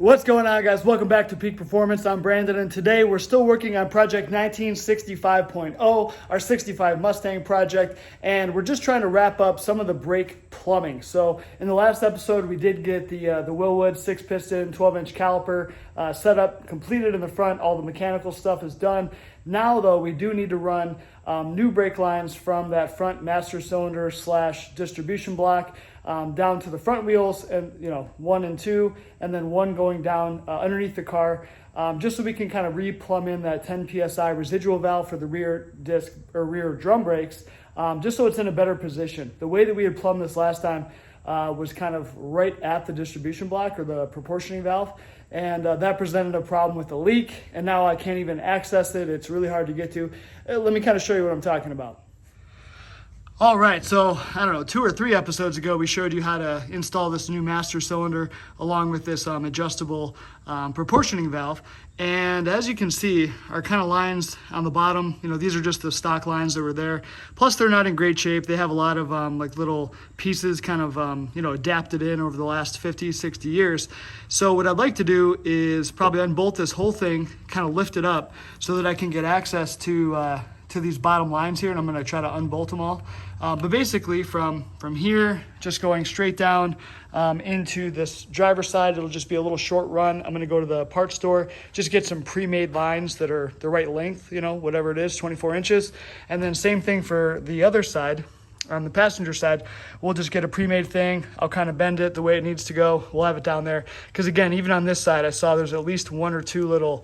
What's going on, guys? Welcome back to Peak Performance. I'm Brandon, and today we're still working on project 1965.0, our 65 Mustang project, and we're just trying to wrap up some of the brake plumbing. So in the last episode, we did get the Wilwood 6-piston 12-inch caliper set up, completed in the front. All the mechanical stuff is done. Now, though, we do need to run new brake lines from that front master cylinder / distribution block down to the front wheels, and 1 and 2, and then one going down underneath the car, just so we can kind of re-plumb in that 10 psi residual valve for the rear disc or rear drum brakes, just so it's in a better position. The way that we had plumbed this last time was kind of right at the distribution block or the proportioning valve, and that presented a problem with the leak, and now I can't even access it. It's really hard to get to. Let me kind of show you what I'm talking about. All right, so I don't know, 2 or 3 episodes ago, we showed you how to install this new master cylinder along with this adjustable proportioning valve. And as you can see, our kind of lines on the bottom, these are just the stock lines that were there. Plus, they're not in great shape. They have a lot of like little pieces kind of, adapted in over the last 50, 60 years. So what I'd like to do is probably unbolt this whole thing, kind of lift it up so that I can get access to these bottom lines here, and I'm going to try to unbolt them all. But basically from here, just going straight down into this driver's side, it'll just be a little short run. I'm going to go to the parts store, just get some pre-made lines that are the right length, whatever it is, 24 inches. And then same thing for the other side. On the passenger side, we'll just get a pre-made thing. I'll kind of bend it the way it needs to go. We'll have it down there. Because again, even on this side, I saw there's at least 1 or 2 little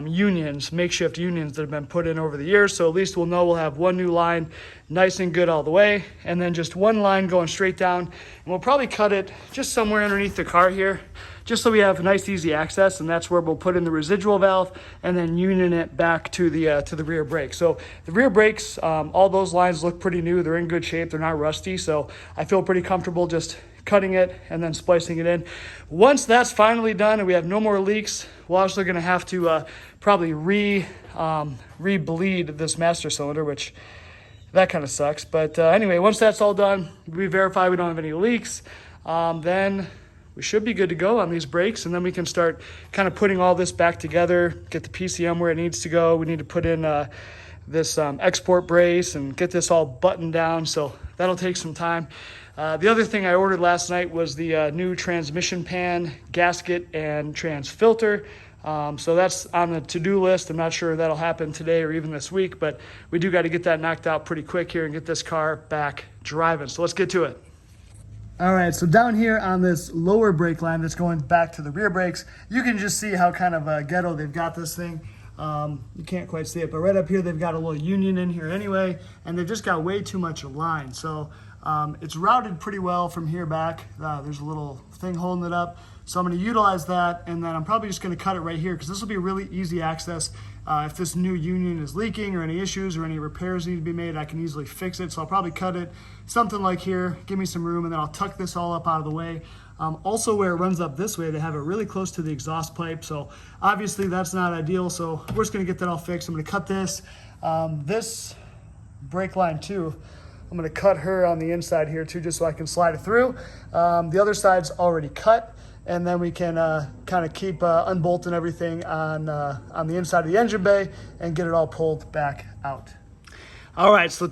unions, makeshift unions that have been put in over the years. So at least we'll know we'll have one new line, nice and good all the way. And then just one line going straight down. And we'll probably cut it just somewhere underneath the car here, just so we have nice, easy access. And that's where we'll put in the residual valve and then union it back to the rear brake. So the rear brakes, all those lines look pretty new. They're in good shape. They're not rusty. So I feel pretty comfortable just cutting it and then splicing it in. Once that's finally done and we have no more leaks, we're also going to have to probably re-bleed this master cylinder, which that kind of sucks. But anyway, once that's all done, we verify we don't have any leaks, then we should be good to go on these brakes, and then we can start kind of putting all this back together, get the PCM where it needs to go. We need to put in this export brace and get this all buttoned down, so that'll take some time. The other thing I ordered last night was the new transmission pan, gasket, and trans filter. So that's on the to-do list. I'm not sure that'll happen today or even this week, but we do got to get that knocked out pretty quick here and get this car back driving. So let's get to it. All right, so down here on this lower brake line that's going back to the rear brakes, you can just see how kind of ghetto they've got this thing. You can't quite see it, but right up here they've got a little union in here anyway, and they've just got way too much line. So it's routed pretty well from here back. There's a little thing holding it up. So I'm going to utilize that, and then I'm probably just going to cut it right here because this will be really easy access. If this new union is leaking or any issues or any repairs need to be made, I can easily fix it. So I'll probably cut it something like here, give me some room, and then I'll tuck this all up out of the way. Also, where it runs up this way, they have it really close to the exhaust pipe. So obviously that's not ideal. So we're just going to get that all fixed. I'm going to cut this. This brake line too, I'm going to cut her on the inside here too, just so I can slide it through. The other side's already cut. And then we can kind of keep unbolting everything on the inside of the engine bay and get it all pulled back out. All right, so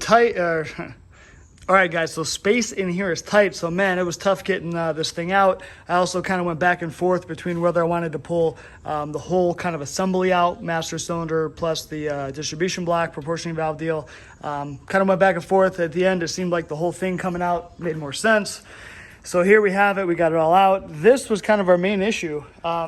all right, guys, so space in here is tight. So, man, it was tough getting this thing out. I also kind of went back and forth between whether I wanted to pull the whole kind of assembly out, master cylinder plus the distribution block, proportioning valve deal. Kind of went back and forth. At the end, it seemed like the whole thing coming out made more sense. So here we have it. We got it all out. This was kind of our main issue,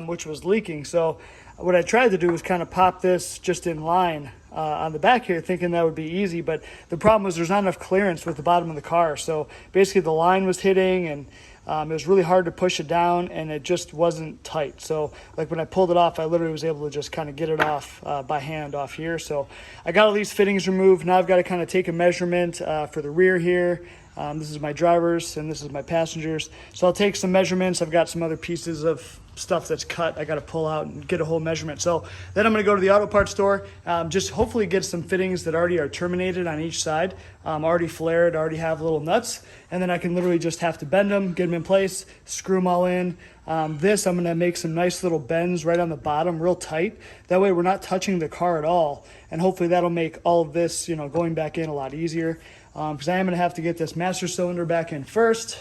which was leaking. So what I tried to do was kind of pop this just in line on the back here, thinking that would be easy. But the problem was there's not enough clearance with the bottom of the car. So basically the line was hitting, and it was really hard to push it down, and it just wasn't tight. So like when I pulled it off, I literally was able to just kind of get it off by hand off here. So I got all these fittings removed. Now I've got to kind of take a measurement for the rear here. This is my driver's and this is my passenger's. So I'll take some measurements. I've got some other pieces of stuff that's cut I got to pull out and get a whole measurement. So then I'm going to go to the auto parts store, just hopefully get some fittings that already are terminated on each side, already flared, already have little nuts, and then I can literally just have to bend them, get them in place, screw them all in, This, I'm gonna make some nice little bends right on the bottom, real tight. That way we're not touching the car at all. And hopefully that'll make all of this, you know, going back in a lot easier. Because I am gonna have to get this master cylinder back in first.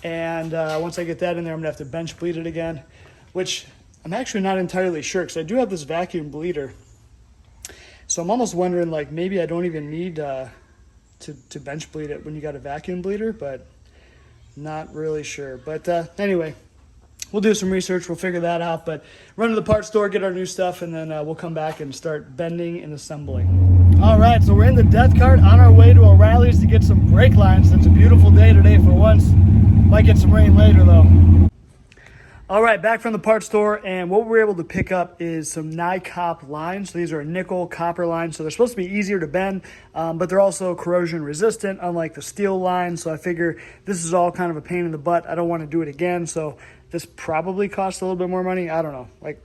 And once I get that in there, I'm gonna have to bench bleed it again, which I'm actually not entirely sure, because I do have this vacuum bleeder. So I'm almost wondering, like, maybe I don't even need to bench bleed it when you got a vacuum bleeder, but not really sure. But anyway, we'll do some research, we'll figure that out, but run to the parts store, get our new stuff, and then we'll come back and start bending and assembling. All right, so we're in the death cart on our way to O'Reilly's to get some brake lines. It's a beautiful day today for once. Might get some rain later though. All right, back from the parts store, and what we were able to pick up is some NiCop lines. So these are nickel copper lines, so they're supposed to be easier to bend, but they're also corrosion resistant, unlike the steel lines. So I figure this is all kind of a pain in the butt. I don't want to do it again, so this probably costs a little bit more money. I don't know, like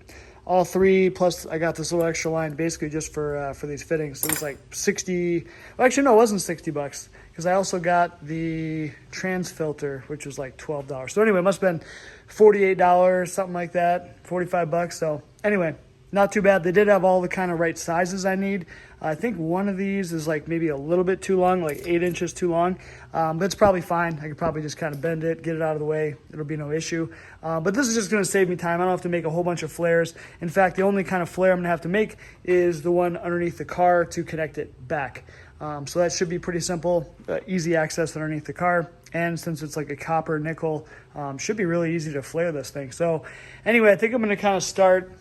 all three, plus I got this little extra line basically just for these fittings. It was like 60, well, actually no, it wasn't 60 bucks, because I also got the trans filter, which was like $12. So anyway, it must have been $48, something like that, 45 bucks. So anyway, not too bad. They did have all the kind of right sizes I need. I think one of these is like maybe a little bit too long, like 8 inches too long, but it's probably fine. I could probably just kind of bend it, get it out of the way. It'll be no issue. But this is just going to save me time. I don't have to make a whole bunch of flares. In fact, the only kind of flare I'm going to have to make is the one underneath the car to connect it back. So that should be pretty simple, easy access underneath the car. And since it's like a copper nickel, should be really easy to flare this thing. So anyway, I think I'm going to kind of start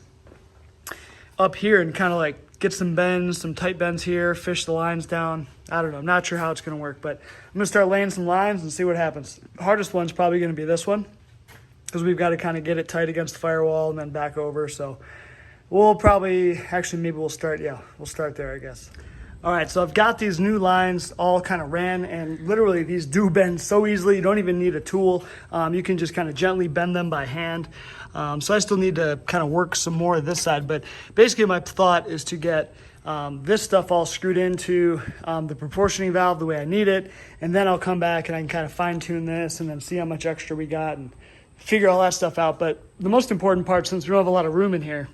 up here and kind of like get some bends, some tight bends here, fish the lines down. I don't know. I'm not sure how it's going to work, but I'm going to start laying some lines and see what happens. The hardest one's probably going to be this one, because we've got to kind of get it tight against the firewall and then back over. So we'll probably, actually maybe we'll start there, I guess. All right, so I've got these new lines all kind of ran, and literally these do bend so easily. You don't even need a tool. You can just kind of gently bend them by hand. So I still need to kind of work some more of this side, but basically my thought is to get this stuff all screwed into the proportioning valve the way I need it, and then I'll come back and I can kind of fine tune this and then see how much extra we got and figure all that stuff out. But the most important part, since we don't have a lot of room in here,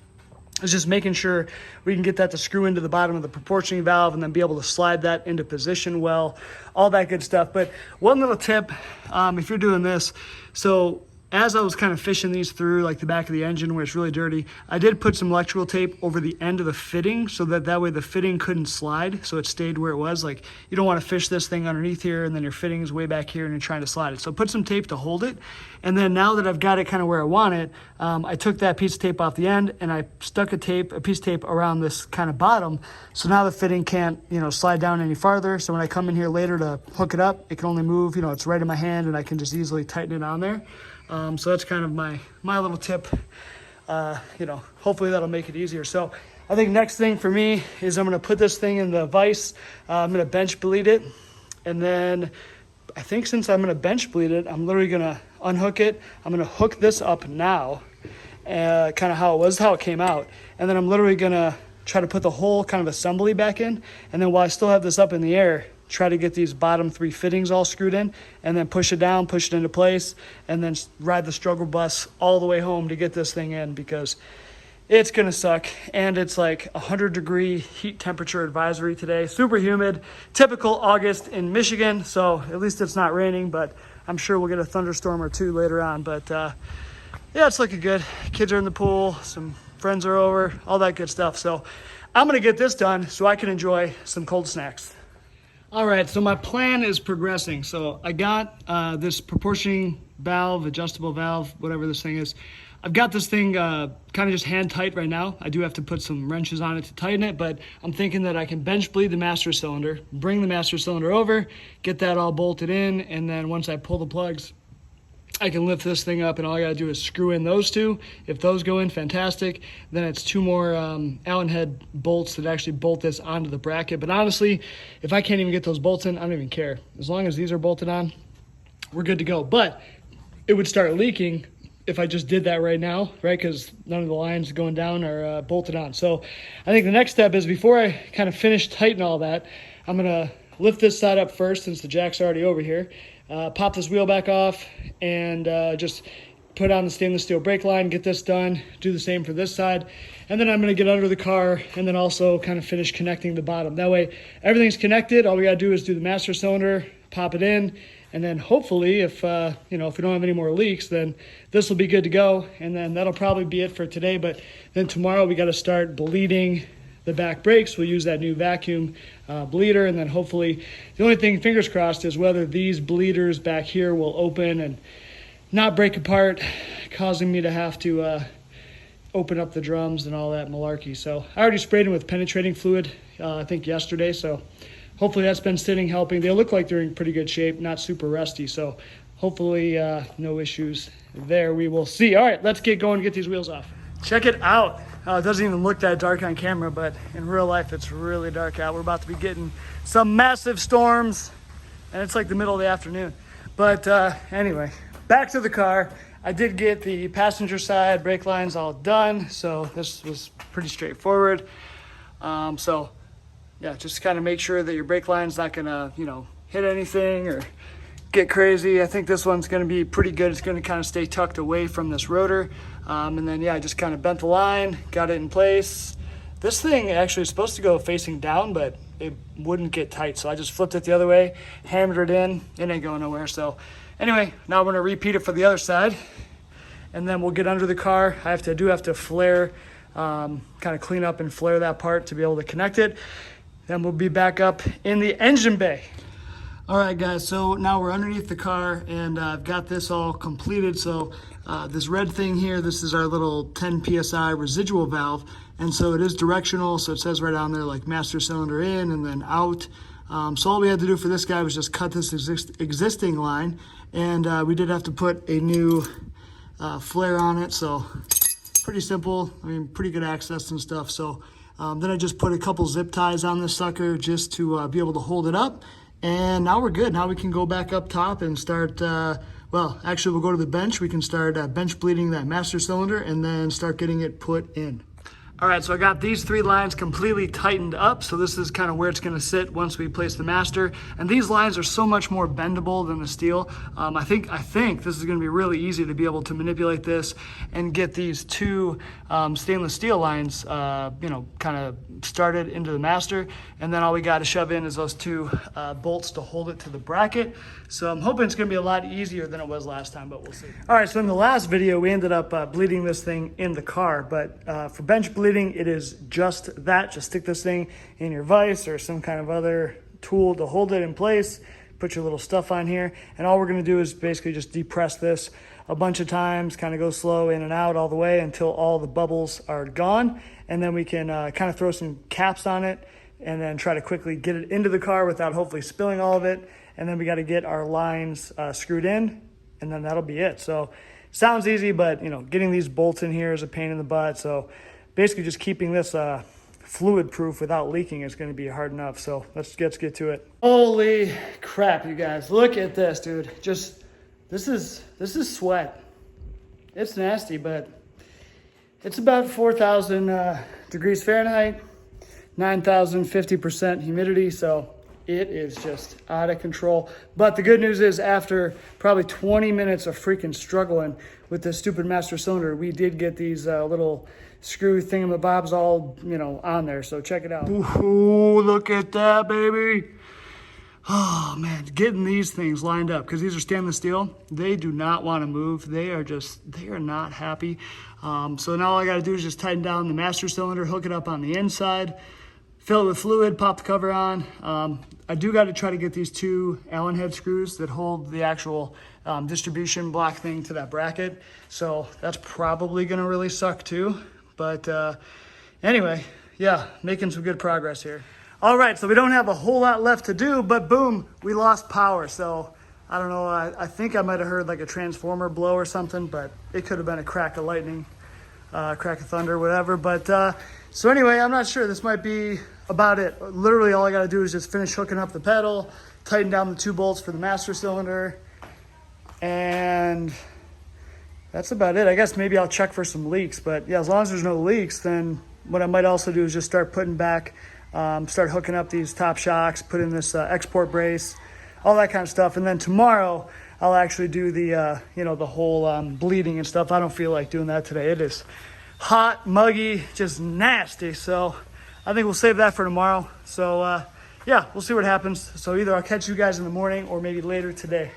is just making sure we can get that to screw into the bottom of the proportioning valve and then be able to slide that into position well, all that good stuff. But one little tip, if you're doing this, so as I was kind of fishing these through like the back of the engine where it's really dirty, I did put some electrical tape over the end of the fitting so that way the fitting couldn't slide, so it stayed where it was. Like, you don't want to fish this thing underneath here and then your fitting is way back here and you're trying to slide it. So put some tape to hold it. And then now that I've got it kind of where I want it, I took that piece of tape off the end and I stuck a piece of tape around this kind of bottom. So now the fitting can't, slide down any farther. So when I come in here later to hook it up, it can only move, it's right in my hand and I can just easily tighten it on there. So that's kind of my little tip. Hopefully that'll make it easier. So I think next thing for me is I'm going to put this thing in the vise. I'm going to bench bleed it. And then I think since I'm going to bench bleed it, I'm literally going to unhook it. I'm going to hook this up now, kind of how it came out. And then I'm literally going to try to put the whole kind of assembly back in. And then while I still have this up in the air, try to get these bottom 3 fittings all screwed in, and then push it down, push it into place, and then ride the struggle bus all the way home to get this thing in, because it's gonna suck. And it's like 100-degree heat temperature advisory today, super humid, typical August in Michigan. So at least it's not raining, but I'm sure we'll get a thunderstorm or two later on. But yeah, it's looking good. Kids are in the pool, some friends are over, all that good stuff. So I'm gonna get this done so I can enjoy some cold snacks. All right, so my plan is progressing. So I got this proportioning valve, adjustable valve, whatever this thing is. I've got this thing kind of just hand tight right now. I do have to put some wrenches on it to tighten it, but I'm thinking that I can bench bleed the master cylinder, bring the master cylinder over, get that all bolted in, and then once I pull the plugs, I can lift this thing up, and all I gotta do is screw in those two. If those go in, fantastic. Then it's 2 more Allen head bolts that actually bolt this onto the bracket. But honestly, if I can't even get those bolts in, I don't even care. As long as these are bolted on, we're good to go. But it would start leaking if I just did that right now, right? Because none of the lines going down are bolted on. So I think the next step is, before I kind of finish tightening all that, I'm gonna lift this side up first, since the jack's already over here. Pop this wheel back off and just put on the stainless steel brake line, get this done, do the same for this side. And then I'm gonna get under the car and then also kind of finish connecting the bottom. That way everything's connected. All we gotta do is do the master cylinder, pop it in, and then hopefully if, if we don't have any more leaks, then this will be good to go. And then that'll probably be it for today. But then tomorrow we gotta start bleeding the back brakes. We'll use that new vacuum bleeder, and then hopefully the only thing, fingers crossed, is whether these bleeders back here will open and not break apart, causing me to have to open up the drums and all that malarkey. So I already sprayed them with penetrating fluid, I think yesterday, so hopefully that's been sitting, helping. They look like they're in pretty good shape, not super rusty, so hopefully no issues there. We will see. All right, let's get going and get these wheels off. Check it out. It doesn't even look that dark on camera, but in real life it's really dark out. We're about to be getting some massive storms, and it's like the middle of the afternoon. But anyway, back to the car. I did get the passenger side brake lines all done, so this was pretty straightforward. So yeah, just kind of make sure that your brake line's not gonna, hit anything or get crazy. I think this one's gonna be pretty good. It's gonna kind of stay tucked away from this rotor. And then yeah, I just kind of bent the line, got it in place. This thing actually is supposed to go facing down, but it wouldn't get tight. So I just flipped it the other way, hammered it in, it ain't going nowhere. So anyway, now we're gonna repeat it for the other side, and then we'll get under the car. I do have to flare, kind of clean up and flare that part to be able to connect it. Then we'll be back up in the engine bay. All right, guys, so now we're underneath the car, and I've got this all completed. So this red thing here, this is our little 10 PSI residual valve. And so it is directional, so it says right on there like master cylinder in and then out. So all we had to do for this guy was just cut this existing line, and we did have to put a new flare on it. So pretty simple, I mean, pretty good access and stuff. So then I just put a couple zip ties on this sucker just to be able to hold it up. And now we're good. Now we can go back up top and start, well, actually we'll go to the bench. We can start bench bleeding that master cylinder and then start getting it put in. All right, so I got these 3 lines completely tightened up. So this is kind of where it's gonna sit once we place the master. And these lines are so much more bendable than the steel. I think this is gonna be really easy to be able to manipulate this and get these 2 stainless steel lines, kind of started into the master. And then all we got to shove in is those 2 bolts to hold it to the bracket. So I'm hoping it's gonna be a lot easier than it was last time, but we'll see. All right, so in the last video, we ended up bleeding this thing in the car, but for bench bleeding, it is just that. Just stick this thing in your vise or some kind of other tool to hold it in place, put your little stuff on here, and all we're gonna do is basically just depress this a bunch of times, kind of go slow in and out all the way until all the bubbles are gone, and then we can kind of throw some caps on it and then try to quickly get it into the car without hopefully spilling all of it. And then we got to get our lines screwed in, and then that'll be it. So sounds easy, but getting these bolts in here is a pain in the butt. So basically just keeping this fluid proof without leaking is going to be hard enough. So let's get to it. Holy crap, you guys, look at this, dude. Just this is sweat. It's nasty, but it's about 4,000 degrees Fahrenheit, 9,050% humidity. So it is just out of control. But the good news is, after probably 20 minutes of freaking struggling with this stupid master cylinder, we did get these little screw thingamabobs all, on there. So check it out. Ooh, look at that, baby. Oh man, getting these things lined up, because these are stainless steel. They do not want to move. They are not happy. So now all I got to do is just tighten down the master cylinder, hook it up on the inside, fill it with fluid, pop the cover on. I do got to try to get these 2 Allen head screws that hold the actual distribution block thing to that bracket. So that's probably going to really suck too. But anyway, yeah, making some good progress here. All right, so we don't have a whole lot left to do, but boom, we lost power. So I don't know, I think I might have heard like a transformer blow or something, but it could have been a crack of lightning, crack of thunder, whatever. But so anyway, I'm not sure. This might be about it. Literally all I got to do is just finish hooking up the pedal, tighten down the 2 bolts for the master cylinder, and that's about it. I guess maybe I'll check for some leaks, but yeah, as long as there's no leaks, then what I might also do is just start putting back, start hooking up these top shocks, put in this export brace, all that kind of stuff. And then tomorrow, I'll actually do the, you know, the whole bleeding and stuff. I don't feel like doing that today. It is hot, muggy, just nasty. So I think we'll save that for tomorrow. So yeah, we'll see what happens. So either I'll catch you guys in the morning or maybe later today.